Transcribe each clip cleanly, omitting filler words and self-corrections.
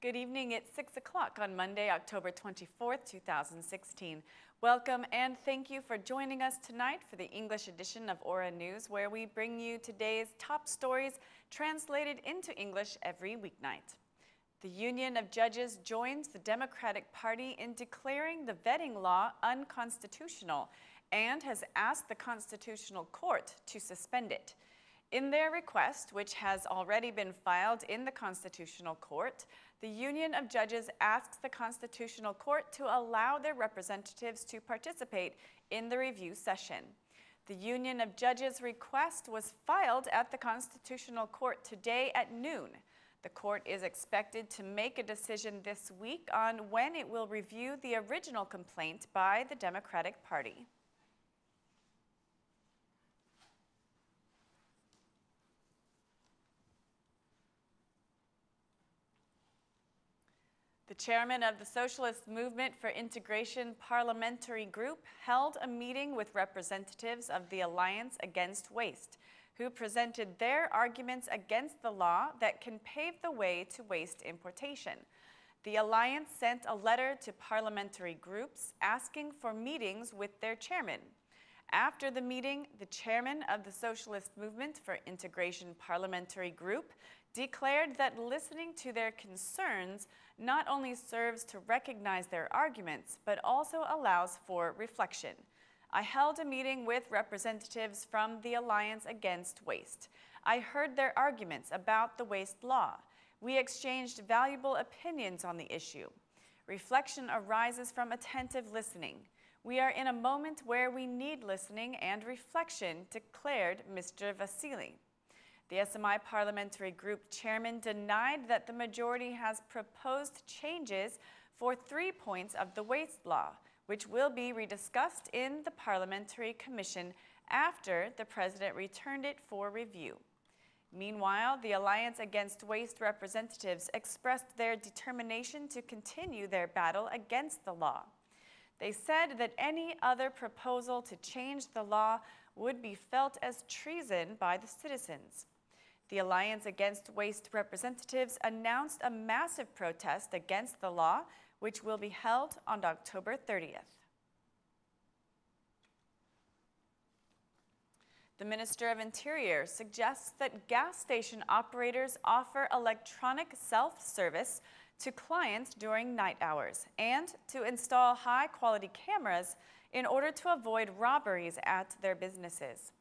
Good evening. It's 6 o'clock on Monday, October 24th, 2016. Welcome and thank you for joining us tonight for the English edition of Aura News, where we bring you today's top stories translated into English every weeknight. The Union of Judges joins the Democratic Party in declaring the vetting law unconstitutional and has asked the Constitutional Court to suspend it. In their request, which has already been filed in the Constitutional Court, the Union of Judges asks the Constitutional Court to allow their representatives to participate in the review session. The Union of Judges' request was filed at the Constitutional Court today at noon. The court is expected to make a decision this week on when it will review the original complaint by the Democratic Party. The chairman of the Socialist Movement for Integration Parliamentary Group held a meeting with representatives of the Alliance Against Waste, who presented their arguments against the law that can pave the way to waste importation. The Alliance sent a letter to parliamentary groups asking for meetings with their chairman. After the meeting, the chairman of the Socialist Movement for Integration Parliamentary Group declared that listening to their concerns not only serves to recognize their arguments, but also allows for reflection. I held a meeting with representatives from the Alliance Against Waste. I heard their arguments about the waste law. We exchanged valuable opinions on the issue. Reflection arises from attentive listening. We are in a moment where we need listening and reflection, declared Mr. Vasily. The SMI Parliamentary Group chairman denied that the majority has proposed changes for 3 points of the waste law, which will be rediscussed in the Parliamentary Commission after the President returned it for review. Meanwhile, the Alliance Against Waste representatives expressed their determination to continue their battle against the law. They said that any other proposal to change the law would be felt as treason by the citizens. The Alliance Against Waste representatives announced a massive protest against the law, which will be held on October 30th. The Minister of Interior suggests that gas station operators offer electronic self-service to clients during night hours and to install high-quality cameras in order to avoid robberies at their businesses.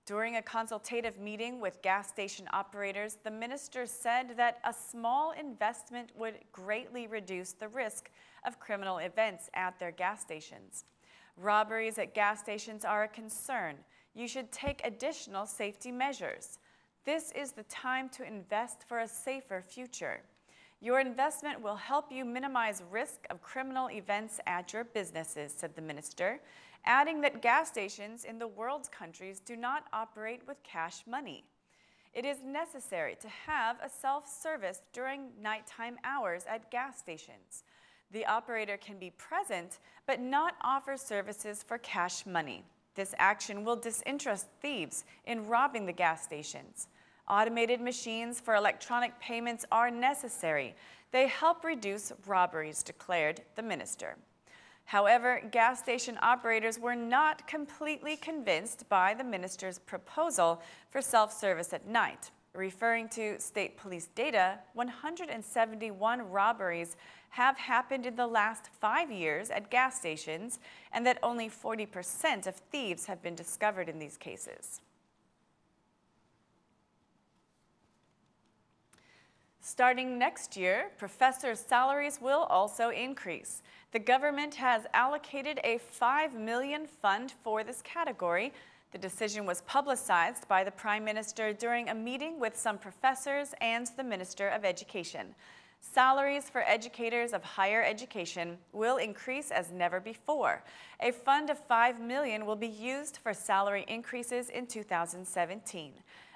During a consultative meeting with gas station operators, the minister said that a small investment would greatly reduce the risk of criminal events at their gas stations. Robberies at gas stations are a concern. You should take additional safety measures. This is the time to invest for a safer future. Your investment will help you minimize risk of criminal events at your businesses, said the minister, adding that gas stations in the world's countries do not operate with cash money. It is necessary to have a self-service during nighttime hours at gas stations. The operator can be present, but not offer services for cash money. This action will disinterest thieves in robbing the gas stations. Automated machines for electronic payments are necessary. They help reduce robberies, declared the minister. However, gas station operators were not completely convinced by the minister's proposal for self-service at night. Referring to state police data, 171 robberies have happened in the last 5 years at gas stations, and that only 40% of thieves have been discovered in these cases. Starting next year, professors' salaries will also increase. The government has allocated a $5 million fund for this category. The decision was publicized by the Prime Minister during a meeting with some professors and the Minister of Education. Salaries for educators of higher education will increase as never before. A fund of $5 million will be used for salary increases in 2017.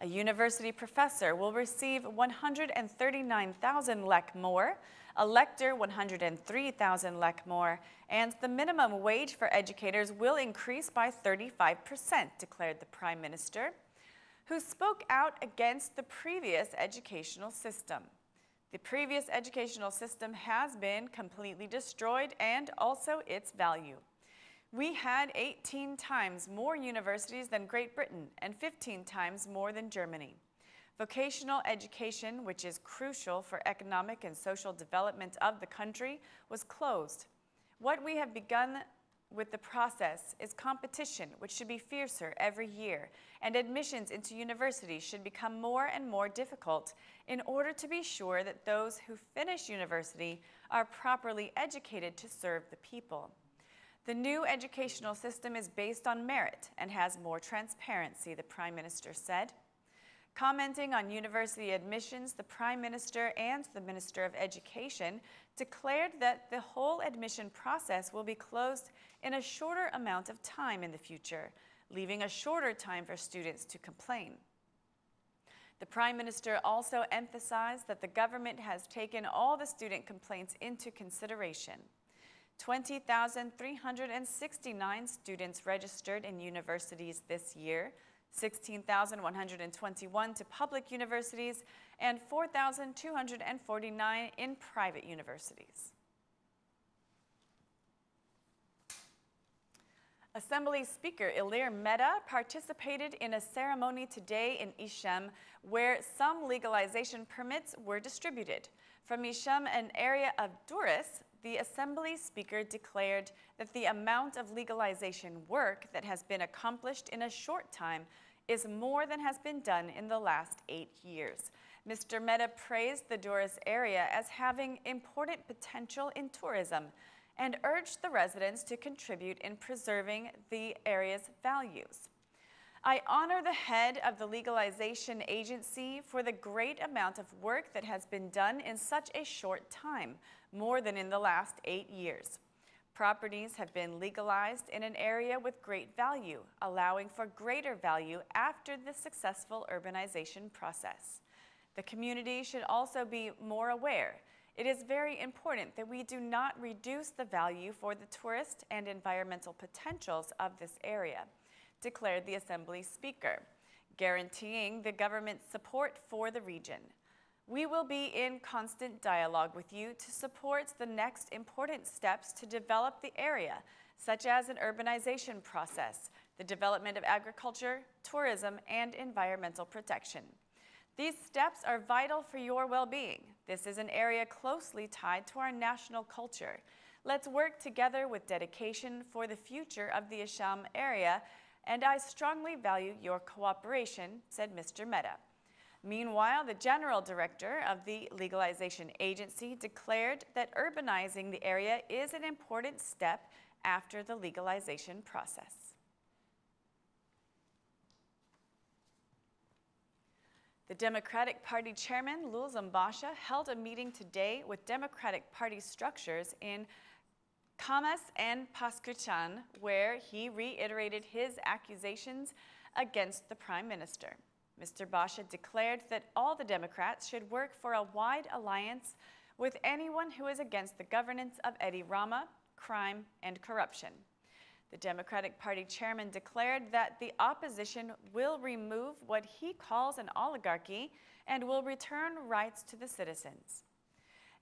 A university professor will receive 139,000 lek more, a lector 103,000 lek more, and the minimum wage for educators will increase by 35%, declared the Prime Minister, who spoke out against the previous educational system. The previous educational system has been completely destroyed and also its value. We had 18 times more universities than Great Britain and 15 times more than Germany. Vocational education, which is crucial for economic and social development of the country, was closed. What we have begun with the process is competition, which should be fiercer every year, and admissions into universities should become more and more difficult in order to be sure that those who finish university are properly educated to serve the people. The new educational system is based on merit and has more transparency, the Prime Minister said. Commenting on university admissions, the Prime Minister and the Minister of Education declared that the whole admission process will be closed in a shorter amount of time in the future, leaving a shorter time for students to complain. The Prime Minister also emphasized that the government has taken all the student complaints into consideration. 20,369 students registered in universities this year, 16,121 to public universities, and 4,249 in private universities. Assembly Speaker Ilir Mehta participated in a ceremony today in Isham where some legalization permits were distributed. From Isham, an area of Durrës, the Assembly Speaker declared that the amount of legalization work that has been accomplished in a short time is more than has been done in the last 8 years. Mr. Mehta praised the Durrës area as having important potential in tourism and urged the residents to contribute in preserving the area's values. I honor the head of the Legalization Agency for the great amount of work that has been done in such a short time, more than in the last 8 years. Properties have been legalized in an area with great value, allowing for greater value after the successful urbanization process. The community should also be more aware. It is very important that we do not reduce the value for the tourist and environmental potentials of this area, declared the Assembly Speaker, guaranteeing the government's support for the region. We will be in constant dialogue with you to support the next important steps to develop the area, such as an urbanization process, the development of agriculture, tourism, and environmental protection. These steps are vital for your well-being. This is an area closely tied to our national culture. Let's work together with dedication for the future of the Isham area, and I strongly value your cooperation, said Mr. Mehta. Meanwhile, the General Director of the Legalization Agency declared that urbanizing the area is an important step after the legalization process. The Democratic Party Chairman, Basha, held a meeting today with Democratic Party structures in Kamas and Paskirtan, where he reiterated his accusations against the Prime Minister. Mr. Basha declared that all the Democrats should work for a wide alliance with anyone who is against the governance of Rama, crime, and corruption. The Democratic Party chairman declared that the opposition will remove what he calls an oligarchy and will return rights to the citizens.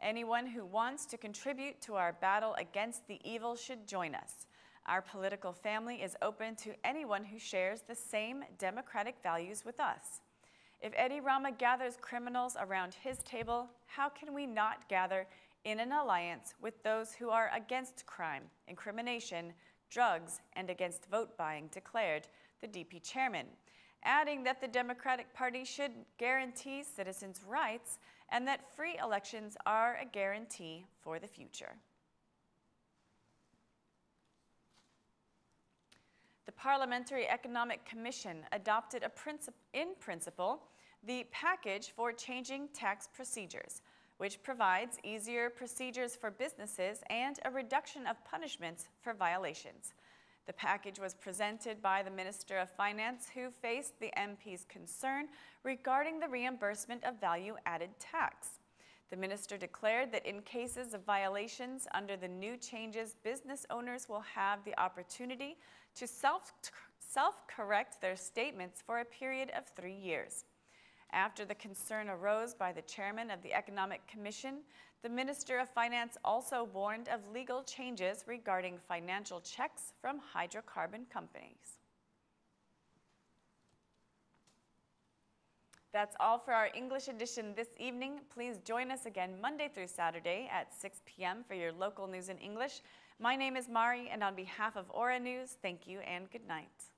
Anyone who wants to contribute to our battle against the evil should join us. Our political family is open to anyone who shares the same democratic values with us. If Rama gathers criminals around his table, how can we not gather in an alliance with those who are against crime, incrimination, drugs, and against vote buying, declared the DP chairman, adding that the Democratic Party should guarantee citizens' rights and that free elections are a guarantee for the future. The Parliamentary Economic Commission adopted in principle the package for changing tax procedures, which provides easier procedures for businesses and a reduction of punishments for violations. The package was presented by the Minister of Finance, who faced the MP's concern regarding the reimbursement of value-added tax. The minister declared that in cases of violations under the new changes, business owners will have the opportunity to self-correct their statements for a period of 3 years. After the concern arose by the chairman of the Economic Commission, the Minister of Finance also warned of legal changes regarding financial checks from hydrocarbon companies. That's all for our English edition this evening. Please join us again Monday through Saturday at 6 p.m. for your local news in English. My name is Mari, and on behalf of Aura News, thank you and good night.